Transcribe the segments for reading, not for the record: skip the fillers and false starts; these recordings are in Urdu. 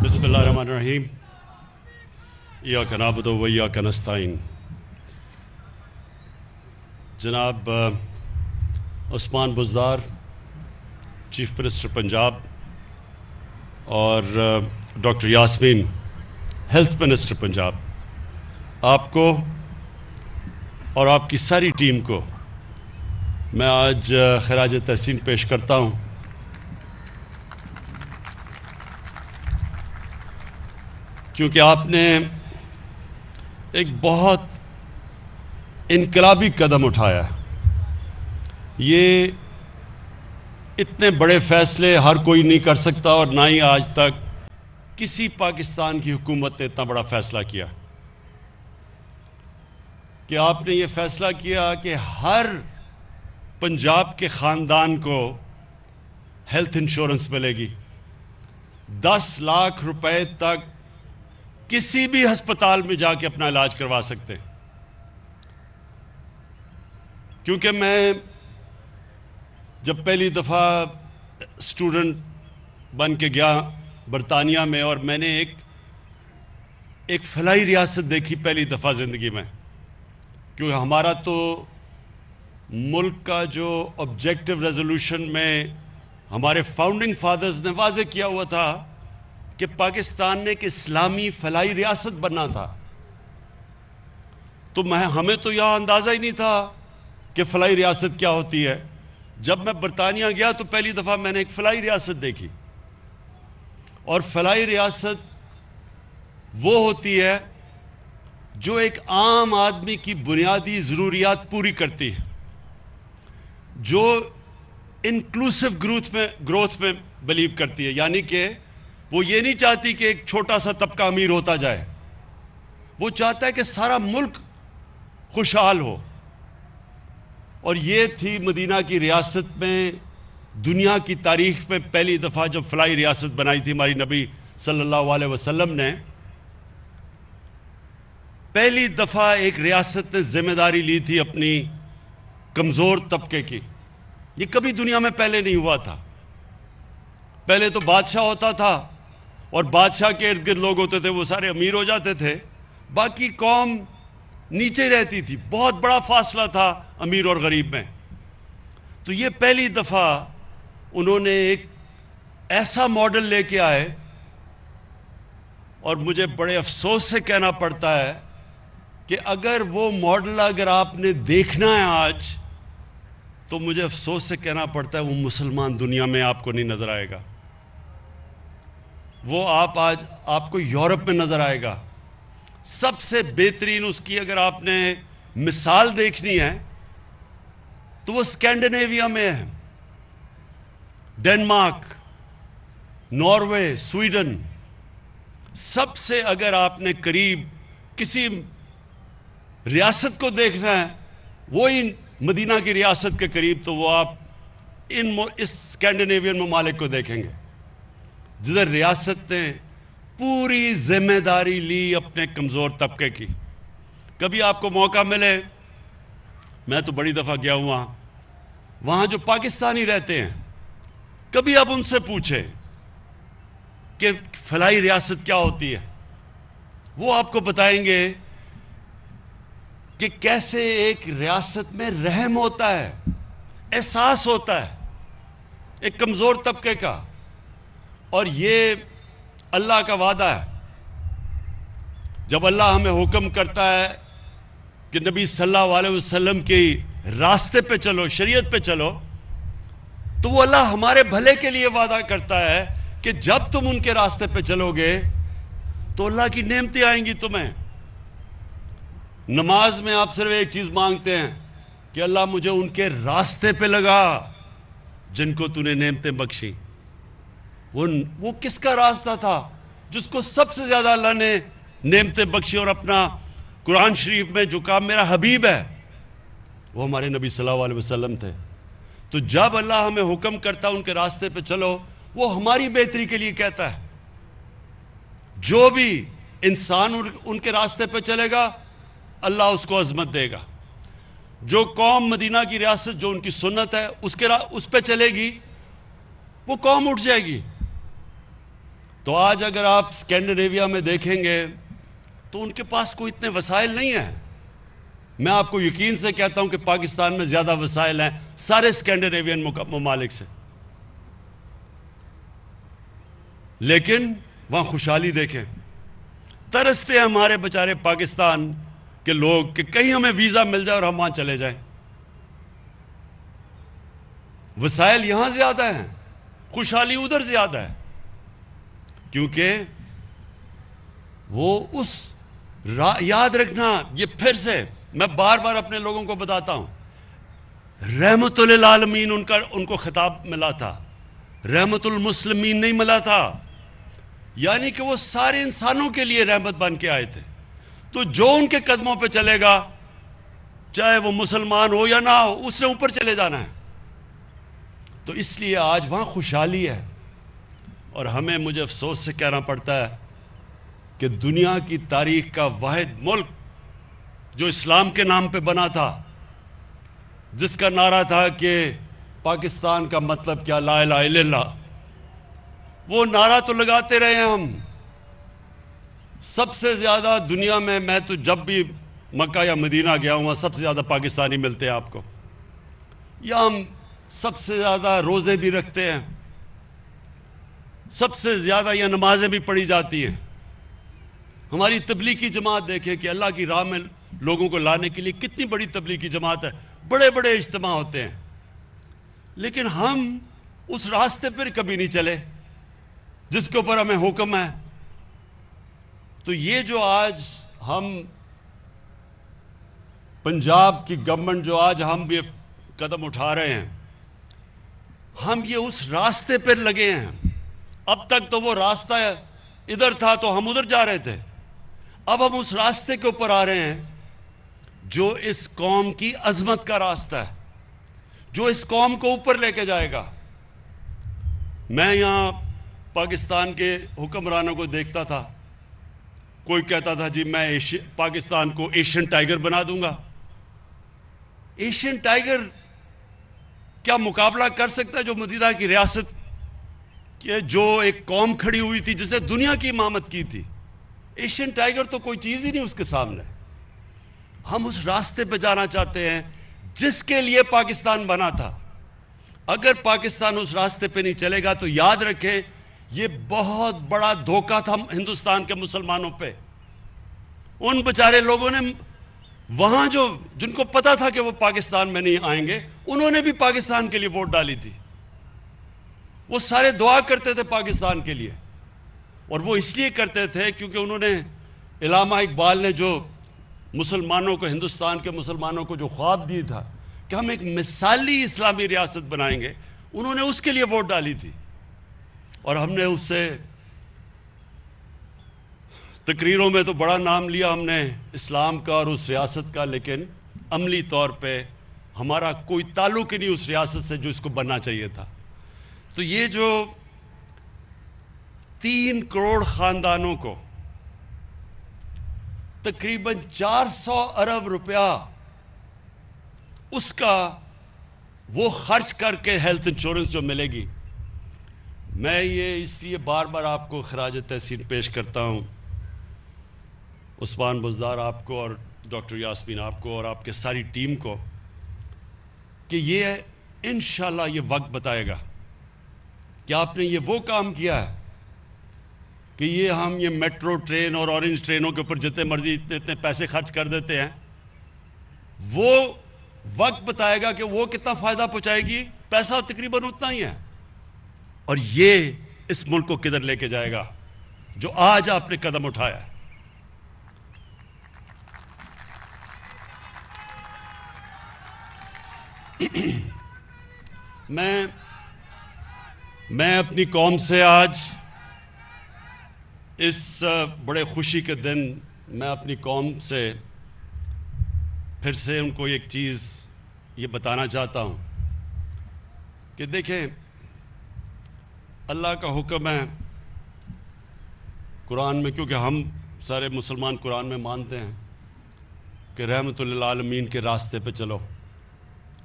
بسم اللہ الرحمن الرحیم ایاک نعبد و ایاک نستعین۔ جناب عثمان بزدار چیف منسٹر پنجاب اور doctor Yasmin health minister Punjab, آپ کو اور آپ کی ساری ٹیم کو میں آج خراج تحسین پیش کرتا ہوں۔ کیونکہ آپ نے ایک بہت انقلابی قدم اٹھایا ہے۔ یہ اتنے بڑے فیصلے ہر کوئی نہیں کر سکتا، اور نہ ہی آج تک کسی پاکستان کی حکومت نے اتنا بڑا فیصلہ کیا کہ آپ نے یہ فیصلہ کیا کہ ہر پنجاب کے خاندان کو ہیلتھ انشورنس ملے گی، 10 لاکھ روپے تک کسی بھی ہسپتال میں جا کے اپنا علاج کروا سکتے ہیں۔ کیونکہ میں جب پہلی دفعہ اسٹوڈنٹ بن کے گیا برطانیہ میں، اور میں نے ایک فلاحی ریاست دیکھی پہلی دفعہ زندگی میں، کیونکہ ہمارا تو ملک کا جو آبجیکٹو ریزولوشن میں ہمارے فاؤنڈنگ فادرز نے واضح کیا ہوا تھا کہ پاکستان نے ایک اسلامی فلاحی ریاست بننا تھا، تو ہمیں تو یہاں اندازہ ہی نہیں تھا کہ فلاحی ریاست کیا ہوتی ہے۔ جب میں برطانیہ گیا تو پہلی دفعہ میں نے ایک فلاحی ریاست دیکھی، اور فلاحی ریاست وہ ہوتی ہے جو ایک عام آدمی کی بنیادی ضروریات پوری کرتی ہے، جو انکلوسیو گروتھ میں بلیو کرتی ہے، یعنی کہ وہ یہ نہیں چاہتی کہ ایک چھوٹا سا طبقہ امیر ہوتا جائے، وہ چاہتا ہے کہ سارا ملک خوشحال ہو۔ اور یہ تھی مدینہ کی ریاست میں دنیا کی تاریخ میں پہلی دفعہ جب فلاحی ریاست بنائی تھی ہماری نبی صلی اللہ علیہ وسلم نے۔ پہلی دفعہ ایک ریاست نے ذمہ داری لی تھی اپنی کمزور طبقے کی، یہ کبھی دنیا میں پہلے نہیں ہوا تھا۔ پہلے تو بادشاہ ہوتا تھا، اور بادشاہ کے ارد گرد لوگ ہوتے تھے، وہ سارے امیر ہو جاتے تھے، باقی قوم نیچے رہتی تھی۔ بہت بڑا فاصلہ تھا امیر اور غریب میں۔ تو یہ پہلی دفعہ انہوں نے ایک ایسا ماڈل لے کے آئے، اور مجھے بڑے افسوس سے کہنا پڑتا ہے کہ اگر وہ ماڈل آپ نے دیکھنا ہے آج، تو مجھے افسوس سے کہنا پڑتا ہے وہ مسلمان دنیا میں آپ کو نہیں نظر آئے گا۔ وہ آج آپ کو یورپ میں نظر آئے گا۔ سب سے بہترین اس کی اگر آپ نے مثال دیکھنی ہے تو وہ اسکینڈینیویا میں ہے، ڈنمارک، ناروے، سویڈن۔ سب سے اگر آپ نے قریب کسی ریاست کو دیکھنا ہے وہی مدینہ کی ریاست کے قریب، تو وہ آپ اس اسکینڈینیوین ممالک کو دیکھیں گے، جدھر ریاست نے پوری ذمہ داری لی اپنے کمزور طبقے کی۔ کبھی آپ کو موقع ملے، میں تو بڑی دفعہ گیا ہوں وہاں جو پاکستانی رہتے ہیں، کبھی آپ ان سے پوچھیں کہ فلاحی ریاست کیا ہوتی ہے، وہ آپ کو بتائیں گے کہ کیسے ایک ریاست میں رحم ہوتا ہے، احساس ہوتا ہے ایک کمزور طبقے کا۔ اور یہ اللہ کا وعدہ ہے۔ جب اللہ ہمیں حکم کرتا ہے کہ نبی صلی اللہ علیہ وسلم کے راستے پہ چلو، شریعت پہ چلو، تو وہ اللہ ہمارے بھلے کے لیے وعدہ کرتا ہے کہ جب تم ان کے راستے پہ چلو گے تو اللہ کی نعمتیں آئیں گی تمہیں۔ نماز میں آپ صرف ایک چیز مانگتے ہیں کہ اللہ مجھے ان کے راستے پہ لگا جن کو تو نے نعمتیں بخشی۔ وہ کس کا راستہ تھا؟ جس کو سب سے زیادہ اللہ نے نعمتیں بخشی، اور اپنا قرآن شریف میں جو کہا میرا حبیب ہے، وہ ہمارے نبی صلی اللہ علیہ وسلم تھے۔ تو جب اللہ ہمیں حکم کرتا ان کے راستے پہ چلو، وہ ہماری بہتری کے لیے کہتا ہے۔ جو بھی انسان ان کے راستے پہ چلے گا، اللہ اس کو عظمت دے گا۔ جو قوم مدینہ کی ریاست جو ان کی سنت ہے اس پہ چلے گی، وہ قوم اٹھ جائے گی۔ تو آج اگر آپ اسکینڈینیویا میں دیکھیں گے تو ان کے پاس کوئی اتنے وسائل نہیں ہیں. میں آپ کو یقین سے کہتا ہوں کہ پاکستان میں زیادہ وسائل ہیں سارے اسکینڈینیوین ممالک سے، لیکن وہاں خوشحالی دیکھیں. ترستے ہیں ہمارے بیچارے پاکستان کے لوگ کہ کہیں ہمیں ویزا مل جائے اور ہم وہاں چلے جائیں. وسائل یہاں زیادہ ہیں، خوشحالی ادھر زیادہ ہے، کیونکہ وہ یاد رکھنا، یہ پھر سے میں بار بار اپنے لوگوں کو بتاتا ہوں، رحمت للعالمین ان کو خطاب ملا تھا، رحمت المسلمین نہیں ملا تھا. یعنی کہ وہ سارے انسانوں کے لیے رحمت بن کے آئے تھے. تو جو ان کے قدموں پہ چلے گا، چاہے وہ مسلمان ہو یا نہ ہو، اس نے اوپر چلے جانا ہے. تو اس لیے آج وہاں خوشحالی ہے. اور مجھے افسوس سے کہنا پڑتا ہے کہ دنیا کی تاریخ کا واحد ملک جو اسلام کے نام پہ بنا تھا، جس کا نعرہ تھا کہ پاکستان کا مطلب کیا، لا الہ الا اللہ، وہ نعرہ تو لگاتے رہے ہیں ہم. سب سے زیادہ دنیا میں تو جب بھی مکہ یا مدینہ گیا ہوں، سب سے زیادہ پاکستانی ملتے ہیں آپ کو. یا ہم سب سے زیادہ روزے بھی رکھتے ہیں، سب سے زیادہ یہ نمازیں بھی پڑھی جاتی ہیں. ہماری تبلیغی جماعت دیکھیں کہ اللہ کی راہ میں لوگوں کو لانے کے لیے کتنی بڑی تبلیغی جماعت ہے، بڑے بڑے اجتماع ہوتے ہیں، لیکن ہم اس راستے پر کبھی نہیں چلے جس کے اوپر ہمیں حکم ہے. تو یہ جو آج ہم پنجاب کی گورنمنٹ جو آج ہم بھی قدم اٹھا رہے ہیں، ہم یہ اس راستے پر لگے ہیں. اب تک تو وہ راستہ ادھر تھا تو ہم ادھر جا رہے تھے، اب ہم اس راستے کے اوپر آ رہے ہیں جو اس قوم کی عظمت کا راستہ ہے، جو اس قوم کو اوپر لے کے جائے گا. میں یہاں پاکستان کے حکمرانوں کو دیکھتا تھا، کوئی کہتا تھا جی میں پاکستان کو ایشین ٹائیگر بنا دوں گا. ایشین ٹائیگر کیا مقابلہ کر سکتا ہے جو متحدہ کی ریاست کہ جو ایک قوم کھڑی ہوئی تھی جسے دنیا کی امامت کی تھی؟ ایشین ٹائیگر تو کوئی چیز ہی نہیں اس کے سامنے. ہم اس راستے پہ جانا چاہتے ہیں جس کے لیے پاکستان بنا تھا. اگر پاکستان اس راستے پہ نہیں چلے گا تو یاد رکھیں یہ بہت بڑا دھوکہ تھا ہندوستان کے مسلمانوں پہ. ان بیچارے لوگوں نے وہاں جن کو پتا تھا کہ وہ پاکستان میں نہیں آئیں گے، انہوں نے بھی پاکستان کے لیے ووٹ ڈالی تھی. وہ سارے دعا کرتے تھے پاکستان کے لیے، اور وہ اس لیے کرتے تھے کیونکہ انہوں نے علامہ اقبال نے جو مسلمانوں کو، ہندوستان کے مسلمانوں کو جو خواب دی تھا کہ ہم ایک مثالی اسلامی ریاست بنائیں گے، انہوں نے اس کے لیے ووٹ ڈالی تھی. اور ہم نے اس سے تقریروں میں تو بڑا نام لیا ہم نے اسلام کا اور اس ریاست کا، لیکن عملی طور پہ ہمارا کوئی تعلق ہی نہیں اس ریاست سے جو اس کو بننا چاہیے تھا. تو یہ جو 3 کروڑ خاندانوں کو تقریباً 400 ارب روپیہ اس کا وہ خرچ کر کے ہیلتھ انشورنس جو ملے گی، میں یہ اس لیے بار بار آپ کو خراج تحسین پیش کرتا ہوں، عثمان بزدار آپ کو اور ڈاکٹر یاسمین آپ کو اور آپ کے ساری ٹیم کو، کہ یہ انشاءاللہ یہ وقت بتائے گا کہ آپ نے یہ وہ کام کیا ہے کہ یہ میٹرو ٹرین اور اورنج ٹرینوں کے اوپر جتنے مرضی اتنے پیسے خرچ کر دیتے ہیں. وہ وقت بتائے گا کہ وہ کتنا فائدہ پہنچائے گی. پیسہ تقریباً اتنا ہی ہے، اور یہ اس ملک کو کدھر لے کے جائے گا جو آج آپ نے قدم اٹھایا ہے. میں اپنی قوم سے آج اس بڑے خوشی کے دن میں اپنی قوم سے پھر سے ان کو ایک چیز یہ بتانا چاہتا ہوں کہ دیکھیں، اللہ کا حکم ہے قرآن میں، کیونکہ ہم سارے مسلمان قرآن میں مانتے ہیں کہ رحمت للعالمین کے راستے پہ چلو.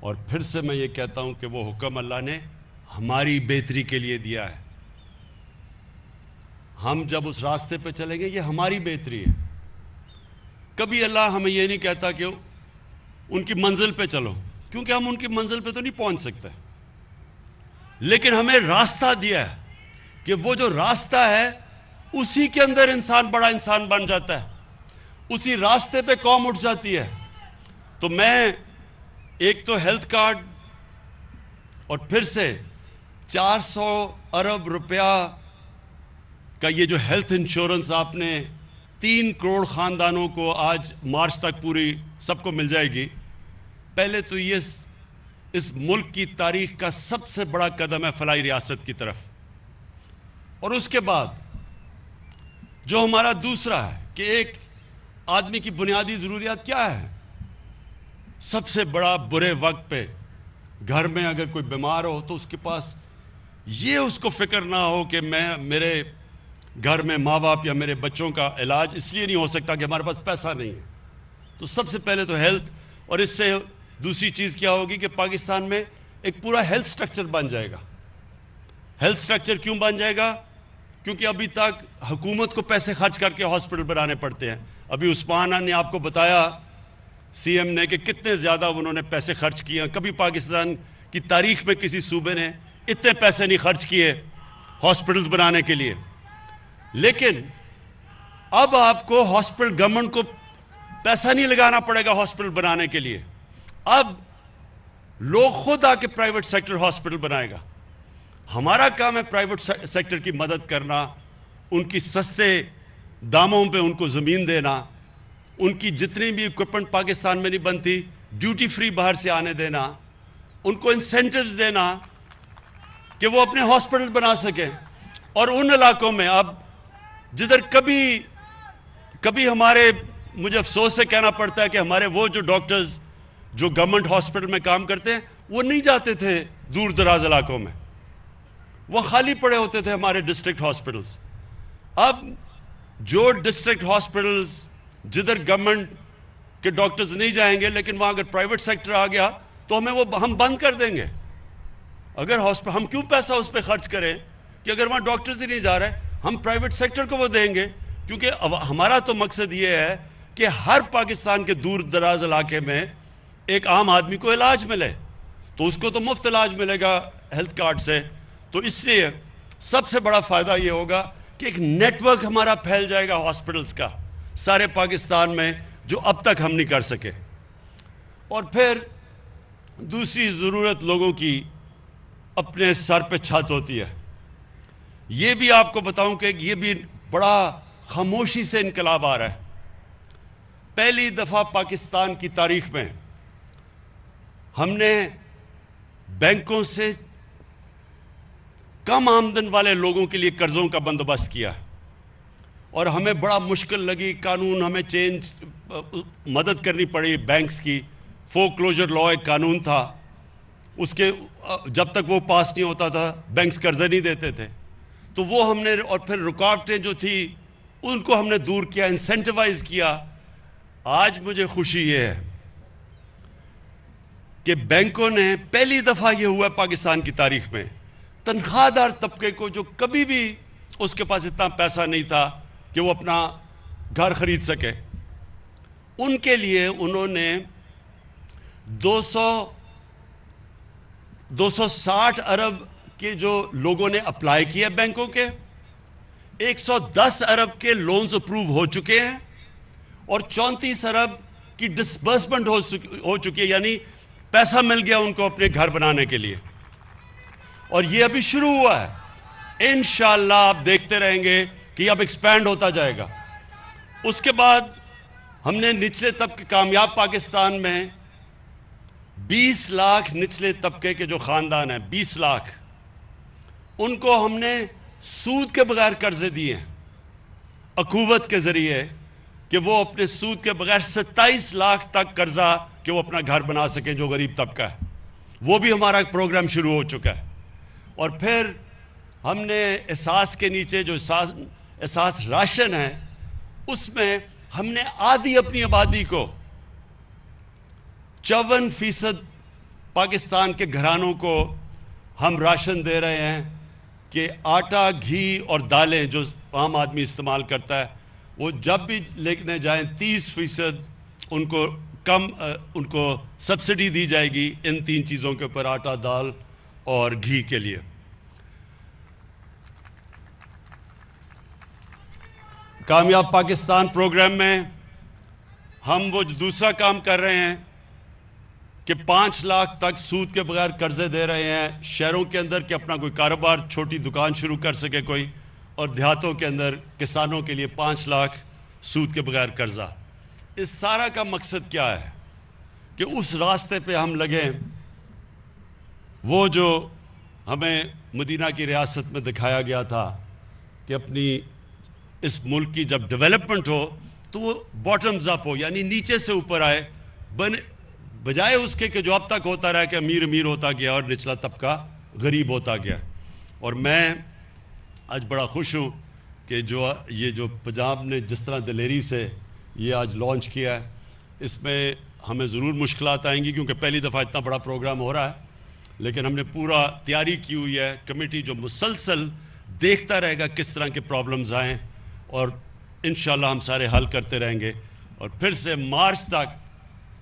اور پھر سے میں یہ کہتا ہوں کہ وہ حکم اللہ نے ہماری بہتری کے لیے دیا ہے. ہم جب اس راستے پہ چلیں گے یہ ہماری بہتری ہے. کبھی اللہ ہمیں یہ نہیں کہتا کہ ان کی منزل پہ چلو، کیونکہ ہم ان کی منزل پہ تو نہیں پہنچ سکتے، لیکن ہمیں راستہ دیا ہے کہ وہ جو راستہ ہے اسی کے اندر انسان بڑا انسان بن جاتا ہے، اسی راستے پہ قوم اٹھ جاتی ہے. تو میں ایک تو ہیلتھ کارڈ اور پھر سے 400 ارب روپیہ کا یہ جو ہیلتھ انشورنس آپ نے 3 کروڑ خاندانوں کو آج مارچ تک پوری سب کو مل جائے گی. پہلے تو یہ اس ملک کی تاریخ کا سب سے بڑا قدم ہے فلاحی ریاست کی طرف. اور اس کے بعد جو ہمارا دوسرا ہے کہ ایک آدمی کی بنیادی ضروریات کیا ہے؟ سب سے بڑا برے وقت پہ گھر میں اگر کوئی بیمار ہو تو اس کے پاس یہ اس کو فکر نہ ہو کہ میرے گھر میں ماں باپ یا میرے بچوں کا علاج اس لیے نہیں ہو سکتا کہ ہمارے پاس پیسہ نہیں ہے. تو سب سے پہلے تو ہیلتھ، اور اس سے دوسری چیز کیا ہوگی کہ پاکستان میں ایک پورا ہیلتھ سٹرکچر بن جائے گا. ہیلتھ سٹرکچر کیوں بن جائے گا؟ کیونکہ ابھی تک حکومت کو پیسے خرچ کر کے ہاسپٹل بنانے پڑتے ہیں. ابھی عثمان نے آپ کو بتایا سی ایم نے کہ کتنے زیادہ انہوں نے پیسے خرچ کیے ہیں. کبھی پاکستان کی تاریخ میں کسی صوبے نے اتنے پیسے نہیں خرچ کیے ہاسپٹلز بنانے کے لیے. لیکن اب آپ کو ہاسپٹل، گورنمنٹ کو پیسہ نہیں لگانا پڑے گا ہاسپٹل بنانے کے لیے. اب لوگ خود آ کے پرائیویٹ سیکٹر ہاسپٹل بنائے گا. ہمارا کام ہے پرائیویٹ سیکٹر کی مدد کرنا، ان کی سستے داموں پہ ان کو زمین دینا، ان کی جتنی بھی اکوپمنٹ پاکستان میں نہیں بنتی ڈیوٹی فری باہر سے آنے دینا، ان کو انسینٹیوز دینا کہ وہ اپنے ہاسپٹل بنا سکیں. اور ان علاقوں میں اب جدھر کبھی ہمارے، مجھے افسوس سے کہنا پڑتا ہے کہ ہمارے وہ جو ڈاکٹرز جو گورنمنٹ ہاسپٹل میں کام کرتے ہیں وہ نہیں جاتے تھے دور دراز علاقوں میں، وہ خالی پڑے ہوتے تھے ہمارے ڈسٹرکٹ ہاسپٹلز. اب جو ڈسٹرکٹ ہاسپٹلز جدھر گورنمنٹ کے ڈاکٹرز نہیں جائیں گے لیکن وہاں اگر پرائیویٹ سیکٹر آ گیا تو ہم بند کر دیں گے. اگر ہم کیوں پیسہ اس پہ خرچ کریں کہ اگر وہاں ڈاکٹرز ہی نہیں جا رہے، ہم پرائیویٹ سیکٹر کو وہ دیں گے. کیونکہ ہمارا تو مقصد یہ ہے کہ ہر پاکستان کے دور دراز علاقے میں ایک عام آدمی کو علاج ملے، تو اس کو تو مفت علاج ملے گا ہیلتھ کارڈ سے. تو اس لیے سب سے بڑا فائدہ یہ ہوگا کہ ایک نیٹ ورک ہمارا پھیل جائے گا ہاسپٹلز کا سارے پاکستان میں، جو اب تک ہم نہیں کر سکے. اور پھر دوسری ضرورت لوگوں کی اپنے سر پہ چھت ہوتی ہے. یہ بھی آپ کو بتاؤں کہ یہ بھی بڑا خاموشی سے انقلاب آ رہا ہے. پہلی دفعہ پاکستان کی تاریخ میں ہم نے بینکوں سے کم آمدن والے لوگوں کے لیے قرضوں کا بندوبست کیا، اور ہمیں بڑا مشکل لگی. قانون ہمیں مدد کرنی پڑی بینکس کی. فور کلوجر لا ایک قانون تھا، اس کے جب تک وہ پاس نہیں ہوتا تھا بینکس قرضے نہیں دیتے تھے. تو وہ ہم نے، اور پھر رکاوٹیں جو تھی ان کو ہم نے دور کیا، انسینٹیوائز کیا. آج مجھے خوشی یہ ہے کہ بینکوں نے پہلی دفعہ یہ ہوا پاکستان کی تاریخ میں، تنخواہ دار طبقے کو جو کبھی بھی اس کے پاس اتنا پیسہ نہیں تھا کہ وہ اپنا گھر خرید سکے، ان کے لیے انہوں نے 260 ارب کے جو لوگوں نے اپلائی کیا بینکوں کے، 110 ارب کے لونز اپروو ہو چکے ہیں، اور 34 ارب کی ڈسبرسمنٹ ہو چکی ہے، یعنی پیسہ مل گیا ان کو اپنے گھر بنانے کے لیے. اور یہ ابھی شروع ہوا ہے. انشاءاللہ آپ دیکھتے رہیں گے کہ یہ اب ایکسپینڈ ہوتا جائے گا. اس کے بعد ہم نے نچلے طبقے، کامیاب پاکستان میں 20 لاکھ نچلے طبقے کے جو خاندان ہیں، 20 لاکھ، ان کو ہم نے سود کے بغیر قرضے دیے ہیں اخوت کے ذریعے، کہ وہ اپنے سود کے بغیر 27 لاکھ تک قرضہ کہ وہ اپنا گھر بنا سکیں جو غریب طبقہ ہے. وہ بھی ہمارا پروگرام شروع ہو چکا ہے. اور پھر ہم نے اساس کے نیچے جو اساس راشن ہے، اس میں ہم نے آدھی اپنی آبادی کو 54% پاکستان کے گھرانوں کو ہم راشن دے رہے ہیں کہ آٹا، گھی اور دالیں جو عام آدمی استعمال کرتا ہے وہ جب بھی لینے جائیں 30% ان کو سبسڈی دی جائے گی ان 3 چیزوں کے اوپر، آٹا، دال اور گھی کے لیے۔ کامیاب پاکستان پروگرام میں ہم وہ دوسرا کام کر رہے ہیں کہ 5 لاکھ تک سود کے بغیر قرضے دے رہے ہیں شہروں کے اندر کہ اپنا کوئی کاروبار، چھوٹی دکان شروع کر سکے کوئی، اور دیہاتوں کے اندر کسانوں کے لیے 5 لاکھ سود کے بغیر قرضہ۔ اس سارا کا مقصد کیا ہے کہ اس راستے پہ ہم لگیں، وہ جو ہمیں مدینہ کی ریاست میں دکھایا گیا تھا کہ اپنی اس ملک کی جب ڈیولپمنٹ ہو تو وہ باٹمز اپ ہو، یعنی نیچے سے اوپر آئے، بجائے اس کے کہ جو اب تک ہوتا رہا کہ امیر امیر ہوتا گیا اور نچلا طبقہ غریب ہوتا گیا۔ اور میں آج بڑا خوش ہوں کہ یہ جو پنجاب نے جس طرح دلیری سے یہ آج لانچ کیا ہے، اس میں ہمیں ضرور مشکلات آئیں گی کیونکہ پہلی دفعہ اتنا بڑا پروگرام ہو رہا ہے، لیکن ہم نے پورا تیاری کی ہوئی ہے، کمیٹی جو مسلسل دیکھتا رہے گا کس طرح کے پرابلمز آئیں، اور انشاءاللہ ہم سارے حل کرتے رہیں گے۔ اور پھر سے مارچ تک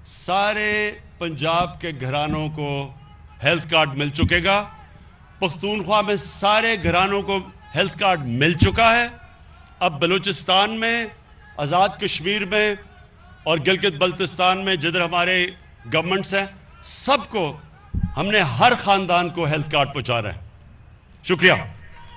سارے پنجاب کے گھرانوں کو ہیلتھ کارڈ مل چکے گا، پختونخوا میں سارے گھرانوں کو ہیلتھ کارڈ مل چکا ہے، اب بلوچستان میں، آزاد کشمیر میں اور گلگت بلتستان میں جدھر ہمارے گورنمنٹس ہیں، سب کو ہم نے ہر خاندان کو ہیلتھ کارڈ پہنچا رہے ہیں۔ شکریہ۔